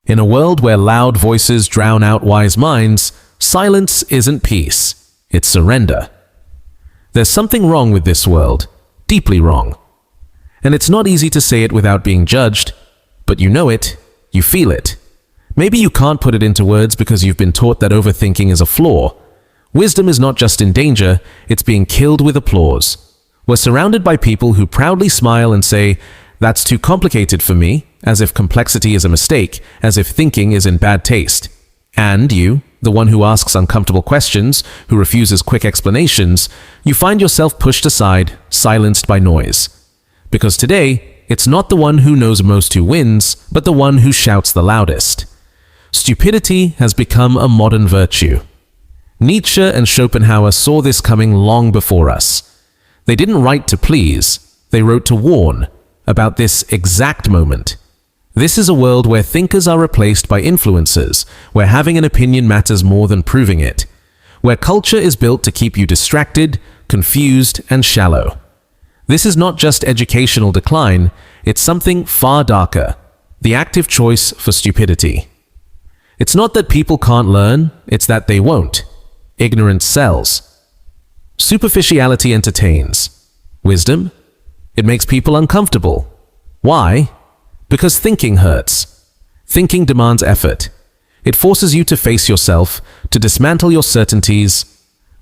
In a world where loud voices drown out wise minds, silence isn't peace, it's surrender. There's something wrong with this world, deeply wrong. And it's not easy to say it without being judged, but you know it, you feel it. Maybe you can't put it into words because you've been taught that overthinking is a flaw. Wisdom is not just in danger, it's being killed with applause. We're surrounded by people who proudly smile and say, "That's too complicated for me," as if complexity is a mistake, as if thinking is in bad taste. And you, the one who asks uncomfortable questions, who refuses quick explanations, you find yourself pushed aside, silenced by noise. Because today, it's not the one who knows most who wins, but the one who shouts the loudest. Stupidity has become a modern virtue. Nietzsche and Schopenhauer saw this coming long before us. They didn't write to please, they wrote to warn about this exact moment. This is a world where thinkers are replaced by influencers, where having an opinion matters more than proving it, where culture is built to keep you distracted, confused, and shallow. This is not just educational decline, it's something far darker, the active choice for stupidity. It's not that people can't learn, it's that they won't. Ignorance sells. Superficiality entertains. Wisdom? It makes people uncomfortable. Why? Because thinking hurts. Thinking demands effort. It forces you to face yourself, to dismantle your certainties,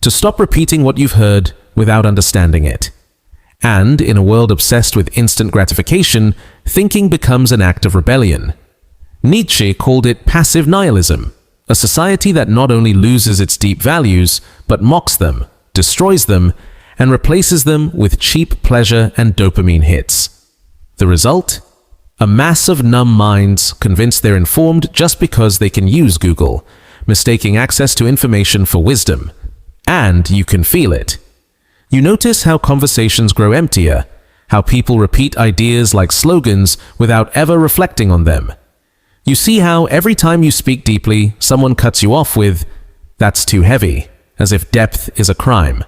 to stop repeating what you've heard without understanding it. And in a world obsessed with instant gratification, thinking becomes an act of rebellion. Nietzsche called it passive nihilism, a society that not only loses its deep values, but mocks them, destroys them, and replaces them with cheap pleasure and dopamine hits. The result? A mass of numb minds convinced they're informed just because they can use Google, mistaking access to information for wisdom. And you can feel it. You notice how conversations grow emptier, how people repeat ideas like slogans without ever reflecting on them. You see how every time you speak deeply, someone cuts you off with, "That's too heavy," as if depth is a crime.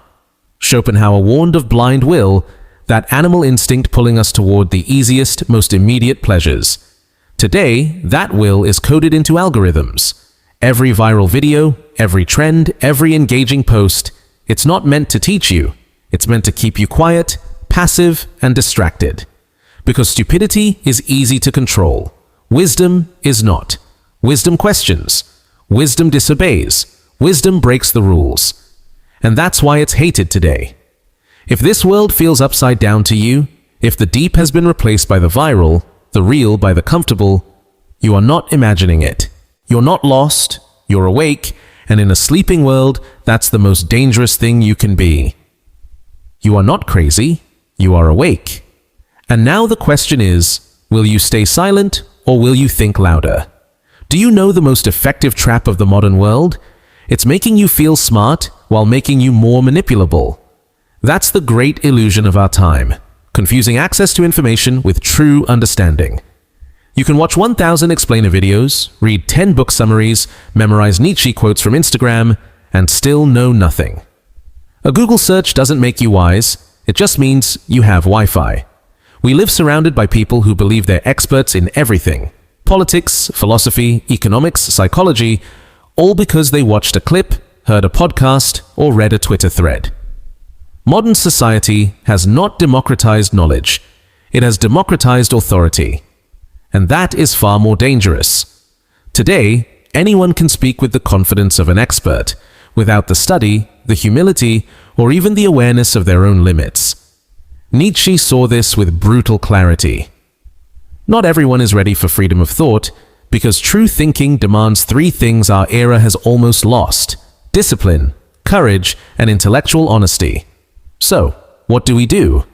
Schopenhauer warned of blind will, that animal instinct pulling us toward the easiest, most immediate pleasures. Today, that will is coded into algorithms. Every viral video, every trend, every engaging post, it's not meant to teach you. It's meant to keep you quiet, passive, and distracted. Because stupidity is easy to control. Wisdom is not. Wisdom questions. Wisdom disobeys. Wisdom breaks the rules. And that's why it's hated today. If this world feels upside down to you, if the deep has been replaced by the viral, the real by the comfortable, you are not imagining it. You're not lost, you're awake, and in a sleeping world, that's the most dangerous thing you can be. You are not crazy, you are awake. And now the question is, will you stay silent or will you think louder? Do you know the most effective trap of the modern world? It's making you feel smart while making you more manipulable. That's the great illusion of our time, confusing access to information with true understanding. You can watch 1,000 explainer videos, read 10 book summaries, memorize Nietzsche quotes from Instagram, and still know nothing. A Google search doesn't make you wise, it just means you have Wi-Fi. We live surrounded by people who believe they're experts in everything: politics, philosophy, economics, psychology, all because they watched a clip, heard a podcast, or read a Twitter thread. Modern society has not democratized knowledge, it has democratized authority. And that is far more dangerous. Today, anyone can speak with the confidence of an expert, without the study, the humility, or even the awareness of their own limits. Nietzsche saw this with brutal clarity. Not everyone is ready for freedom of thought, because true thinking demands three things our era has almost lost: discipline, courage, and intellectual honesty. So, what do we do?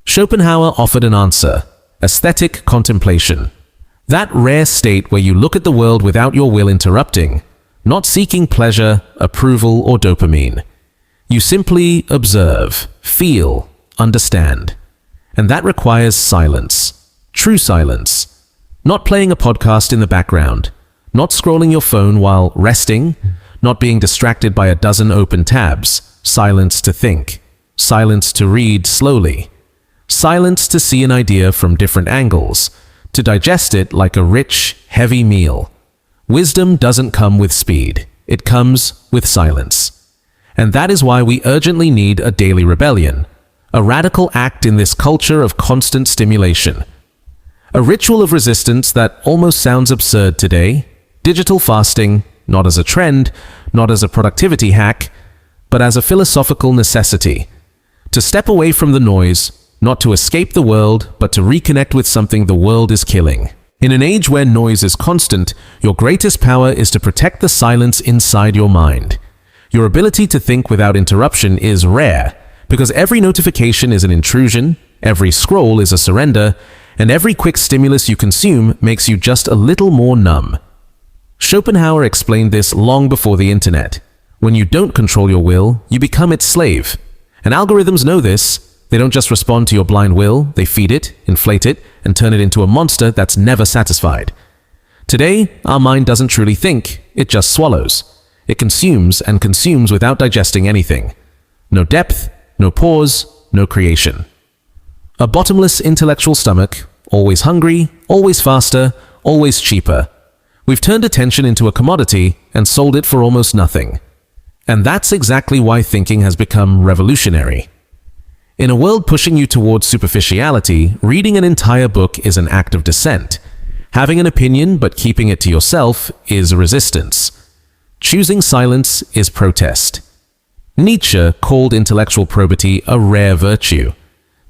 Schopenhauer offered an answer: aesthetic contemplation. That rare state where you look at the world without your will interrupting, not seeking pleasure, approval, or dopamine. You simply observe, feel, understand. And that requires silence. True silence. Not playing a podcast in the background, not scrolling your phone while resting, not being distracted by a dozen open tabs. Silence to think. Silence to read slowly. Silence to see an idea from different angles, to digest it like a rich, heavy meal. Wisdom doesn't come with speed. It comes with silence. And that is why we urgently need a daily rebellion, a radical act in this culture of constant stimulation. A ritual of resistance that almost sounds absurd today, digital fasting, not as a trend, not as a productivity hack, but as a philosophical necessity. To step away from the noise, not to escape the world, but to reconnect with something the world is killing. In an age where noise is constant, your greatest power is to protect the silence inside your mind. Your ability to think without interruption is rare, because every notification is an intrusion, every scroll is a surrender, and every quick stimulus you consume makes you just a little more numb. Schopenhauer explained this long before the internet. When you don't control your will, you become its slave. And algorithms know this. They don't just respond to your blind will, they feed it, inflate it, and turn it into a monster that's never satisfied. Today, our mind doesn't truly think, it just swallows. It consumes and consumes without digesting anything. No depth, no pause, no creation. A bottomless intellectual stomach, always hungry, always faster, always cheaper. We've turned attention into a commodity and sold it for almost nothing. And that's exactly why thinking has become revolutionary. In a world pushing you towards superficiality, reading an entire book is an act of dissent. Having an opinion but keeping it to yourself is resistance. Choosing silence is protest. Nietzsche called intellectual probity a rare virtue.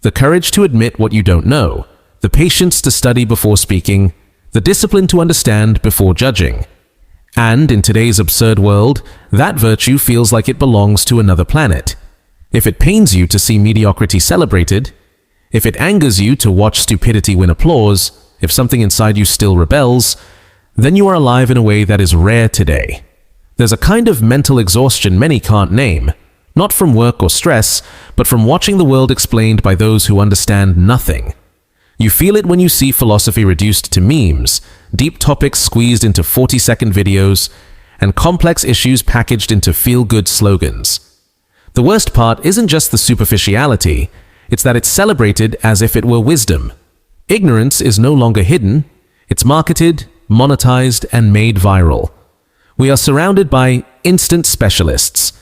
The courage to admit what you don't know, the patience to study before speaking, the discipline to understand before judging. And in today's absurd world, that virtue feels like it belongs to another planet. If it pains you to see mediocrity celebrated, if it angers you to watch stupidity win applause, if something inside you still rebels, then you are alive in a way that is rare today. There's a kind of mental exhaustion many can't name, not from work or stress, but from watching the world explained by those who understand nothing. You feel it when you see philosophy reduced to memes, deep topics squeezed into 40-second videos, and complex issues packaged into feel-good slogans. The worst part isn't just the superficiality, it's that it's celebrated as if it were wisdom. Ignorance is no longer hidden, it's marketed, monetized, and made viral. We are surrounded by instant specialists,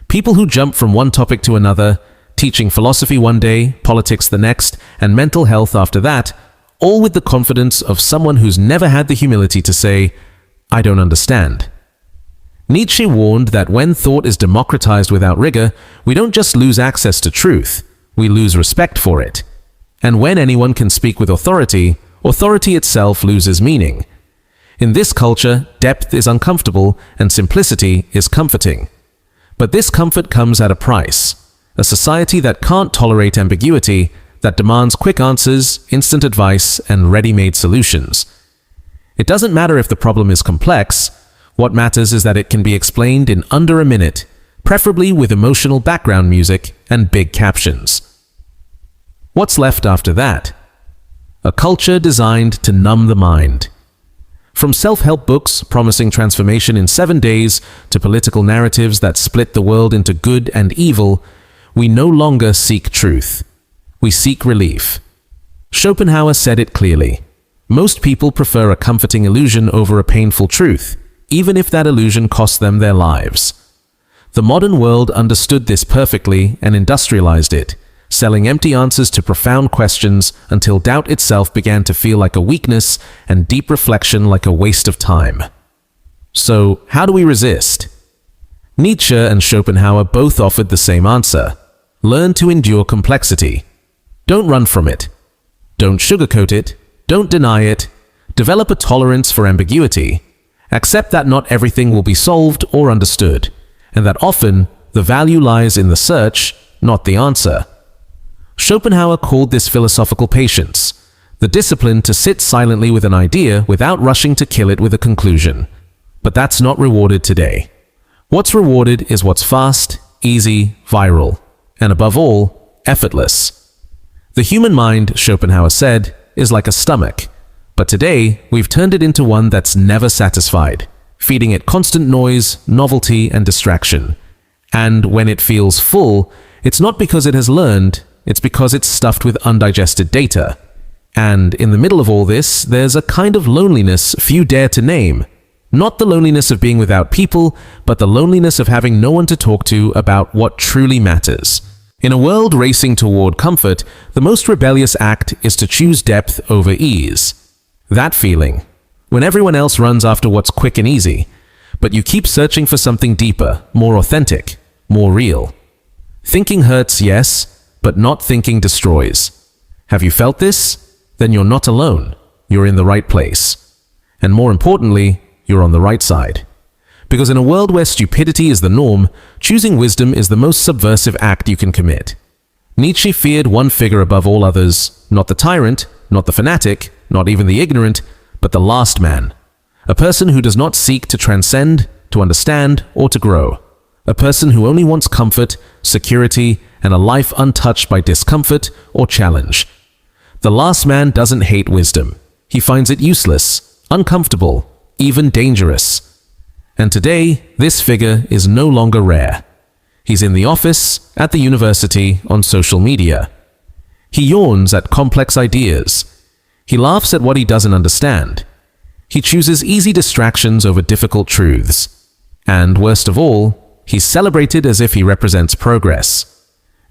people who jump from one topic to another, teaching philosophy one day, politics the next, and mental health after that, all with the confidence of someone who's never had the humility to say, "I don't understand." Nietzsche warned that when thought is democratized without rigor, we don't just lose access to truth, we lose respect for it. And when anyone can speak with authority, authority itself loses meaning. In this culture, depth is uncomfortable and simplicity is comforting. But this comfort comes at a price. A society that can't tolerate ambiguity, that demands quick answers, instant advice, and ready-made solutions. It doesn't matter if the problem is complex. What matters is that it can be explained in under a minute, preferably with emotional background music and big captions. What's left after that? A culture designed to numb the mind. From self-help books promising transformation in 7 days to political narratives that split the world into good and evil, we no longer seek truth. We seek relief. Schopenhauer said it clearly. Most people prefer a comforting illusion over a painful truth, even if that illusion costs them their lives. The modern world understood this perfectly and industrialized it, selling empty answers to profound questions until doubt itself began to feel like a weakness and deep reflection like a waste of time. So, how do we resist? Nietzsche and Schopenhauer both offered the same answer. Learn to endure complexity. Don't run from it. Don't sugarcoat it. Don't deny it. Develop a tolerance for ambiguity. Accept that not everything will be solved or understood, and that often the value lies in the search, not the answer. Schopenhauer called this philosophical patience, the discipline to sit silently with an idea without rushing to kill it with a conclusion. But that's not rewarded today. What's rewarded is what's fast, easy, viral, and above all, effortless. The human mind, Schopenhauer said, is like a stomach. But today, we've turned it into one that's never satisfied, feeding it constant noise, novelty, and distraction. And when it feels full, it's not because it has learned, it's because it's stuffed with undigested data. And in the middle of all this, there's a kind of loneliness few dare to name. Not the loneliness of being without people, but the loneliness of having no one to talk to about what truly matters. In a world racing toward comfort, the most rebellious act is to choose depth over ease. That feeling, when everyone else runs after what's quick and easy, but you keep searching for something deeper, more authentic, more real. Thinking hurts, yes, but not thinking destroys. Have you felt this? Then you're not alone. You're in the right place. And more importantly, you're on the right side. Because in a world where stupidity is the norm, choosing wisdom is the most subversive act you can commit. Nietzsche feared one figure above all others, not the tyrant, not the fanatic, not even the ignorant, but the last man. A person who does not seek to transcend, to understand, or to grow. A person who only wants comfort, security, and a life untouched by discomfort or challenge. The last man doesn't hate wisdom. He finds it useless, uncomfortable, even dangerous. And today, this figure is no longer rare. He's in the office, at the university, on social media. He yawns at complex ideas. He laughs at what he doesn't understand. He chooses easy distractions over difficult truths. And worst of all, he's celebrated as if he represents progress.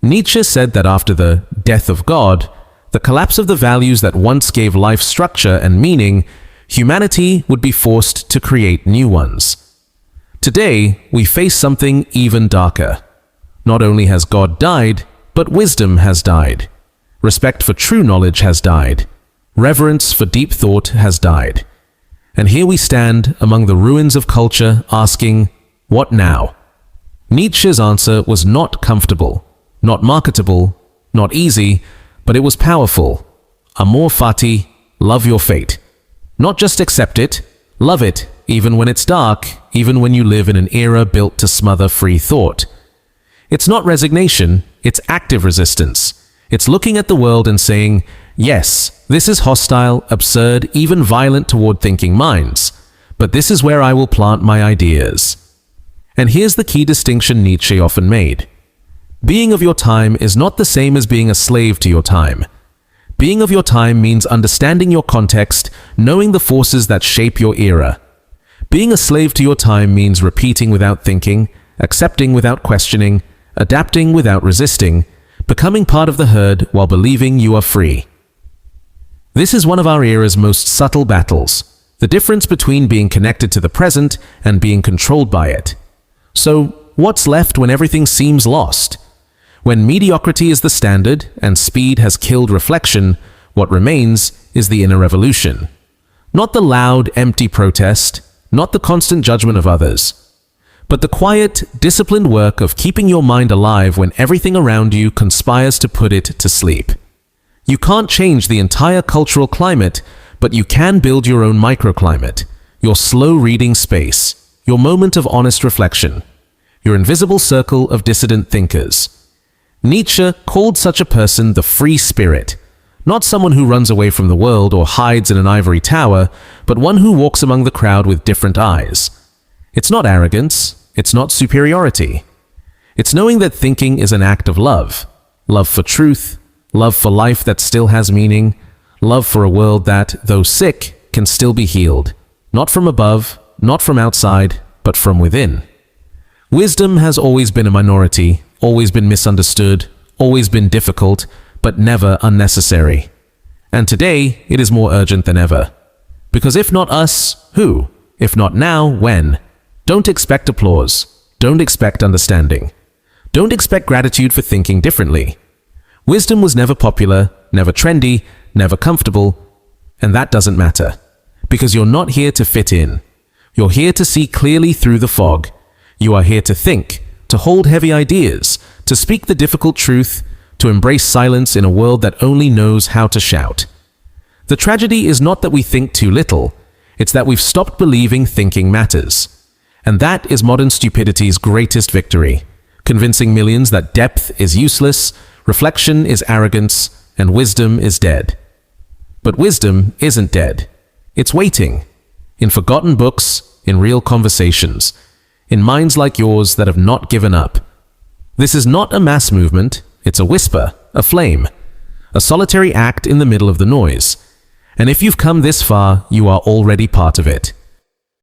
Nietzsche said that after the death of God, the collapse of the values that once gave life structure and meaning, humanity would be forced to create new ones. Today, we face something even darker. Not only has God died, but wisdom has died. Respect for true knowledge has died. Reverence for deep thought has died. And here we stand among the ruins of culture asking, what now? Nietzsche's answer was not comfortable, not marketable, not easy, but it was powerful. Amor fati, love your fate. Not just accept it, love it, even when it's dark, even when you live in an era built to smother free thought. It's not resignation, it's active resistance. It's looking at the world and saying, yes, this is hostile, absurd, even violent toward thinking minds, but this is where I will plant my ideas. And here's the key distinction Nietzsche often made. Being of your time is not the same as being a slave to your time. Being of your time means understanding your context, knowing the forces that shape your era. Being a slave to your time means repeating without thinking, accepting without questioning, adapting without resisting, becoming part of the herd while believing you are free. This is one of our era's most subtle battles, the difference between being connected to the present and being controlled by it. So, what's left when everything seems lost? When mediocrity is the standard and speed has killed reflection, what remains is the inner revolution. Not the loud, empty protest, not the constant judgment of others, but the quiet, disciplined work of keeping your mind alive when everything around you conspires to put it to sleep. You can't change the entire cultural climate, but you can build your own microclimate, your slow reading space, your moment of honest reflection, your invisible circle of dissident thinkers. Nietzsche called such a person the free spirit, not someone who runs away from the world or hides in an ivory tower, but one who walks among the crowd with different eyes. It's not arrogance, it's not superiority. It's knowing that thinking is an act of love. Love for truth, love for life that still has meaning, love for a world that, though sick, can still be healed. Not from above, not from outside, but from within. Wisdom has always been a minority, always been misunderstood, always been difficult, but never unnecessary. And today, it is more urgent than ever. Because if not us, who? If not now, when? Don't expect applause. Don't expect understanding. Don't expect gratitude for thinking differently. Wisdom was never popular, never trendy, never comfortable, and that doesn't matter. Because you're not here to fit in. You're here to see clearly through the fog. You are here to think, to hold heavy ideas, to speak the difficult truth, to embrace silence in a world that only knows how to shout. The tragedy is not that we think too little, it's that we've stopped believing thinking matters. And that is modern stupidity's greatest victory, convincing millions that depth is useless, reflection is arrogance, and wisdom is dead. But wisdom isn't dead. It's waiting. In forgotten books, in real conversations, in minds like yours that have not given up. This is not a mass movement, it's a whisper, a flame. a solitary act in the middle of the noise. And if you've come this far, you are already part of it.